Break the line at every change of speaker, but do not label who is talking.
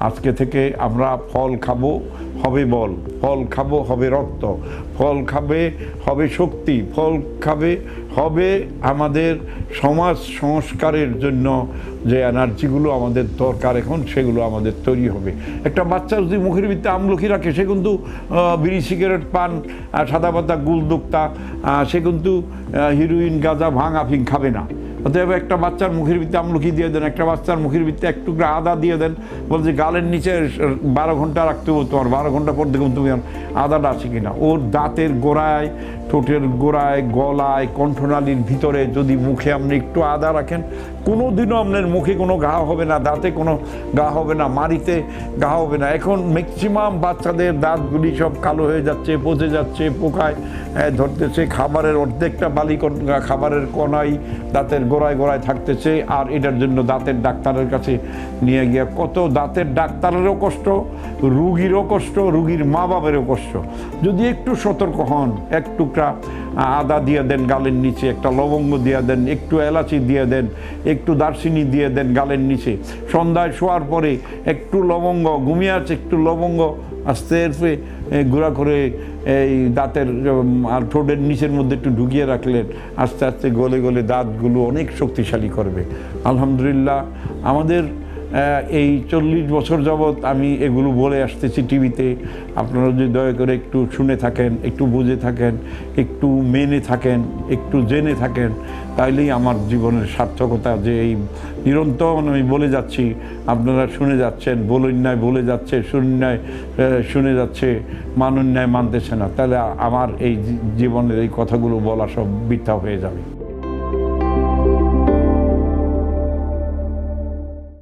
আজকে থেকে আমরা ফল খাবো, হবে বল, ফল খাবো, হবে রক্ত, ফল খাবে, হবে শক্তি, ফল খাবে, হবে আমাদের সমাজ সংস্কারের জন্য যে এনার্জিগুলো আমাদের দরকার এখন সেগুলো আমাদের তৈরি হবে। একটা বাচ্চা যদি মুখের ভিতরে আমলকি রাখে সে কিন্তু বিড়ি সিগারেট পান সাদা পাতা গুলদুক্তা সে কিন্তু হিরোইন গাঁজা ভাং আফিং খাবে না। অতএব একটা বাচ্চার মুখের ভিতরে আমলকি দিয়ে দেন, একটা বাচ্চার মুখের ভিতরে এক টুকরা আদা দিয়ে দেন, বলছে গালের নিচে 12 ঘন্টা রাখতে হবে তোমার, 12 ঘন্টা পর দেখুন তুমি আদাটা আছে কিনা। ওর দাঁতের গোড়ায়, ঠোঁটের গোড়ায়, গলায়, কণ্ঠনালীর ভিতরে যদি মুখে আপনি একটু আদা রাখেন, কোনো দিনও আপনার মুখে কোনো ঘা হবে না, দাঁতে কোনো ঘা হবে না, মাড়িতে ঘা হবে না। এখন ম্যাক্সিমাম বাচ্চাদের দাঁতগুলি সব কালো হয়ে যাচ্ছে, পচে যাচ্ছে, পোকায় ধরতেছে, খাবারের অর্ধেকটা বালি খাবারের কণাই দাঁতের গোড়ায় গোড়ায় থাকতেছে। আর এটার জন্য দাঁতের ডাক্তারের কাছে নিয়ে গিয়ে কত দাঁতের ডাক্তারেরও কষ্ট, রুগীরও কষ্ট, রুগীর মা বাবারও কষ্ট। যদি একটু সতর্ক হন, এক টুকরা আদা দিয়ে দেন গালের নিচে, একটা লবঙ্গ দিয়ে দেন, একটু এলাচি দিয়ে দেন, একটু দারচিনি দিয়ে দেন গালের নিচে, সন্ধ্যায় শোয়ার পরে একটু লবঙ্গ, ঘুমিয়ে আছে একটু লবঙ্গ আস্তে এরপরে গুঁড়া করে এই দাঁতের আর ঠোঁটের নিচের মধ্যে একটু ঢুকিয়ে রাখলেন, আস্তে আস্তে গলে গলে দাঁতগুলো অনেক শক্তিশালী করবে। আলহামদুলিল্লাহ আমাদের এই 40 বছর যাবৎ আমি এগুলো বলে আসতেছি টিভিতে। আপনারা যদি দয়া করে একটু শুনে থাকেন, একটু বুঝে থাকেন, একটু মেনে থাকেন, একটু জেনে থাকেন, তাইলেই আমার জীবনের সার্থকতা। যে এই নিরন্তর আমি বলে যাচ্ছি, আপনারা শুনে যাচ্ছেন, বলুন নাই বলে যাচ্ছে, শুনন্যায় শুনে যাচ্ছে, মানুন ন্যায় মানতেছে না, তাহলে আমার এই জীবনের এই কথাগুলো বলা সব বৃথা হয়ে যাবে।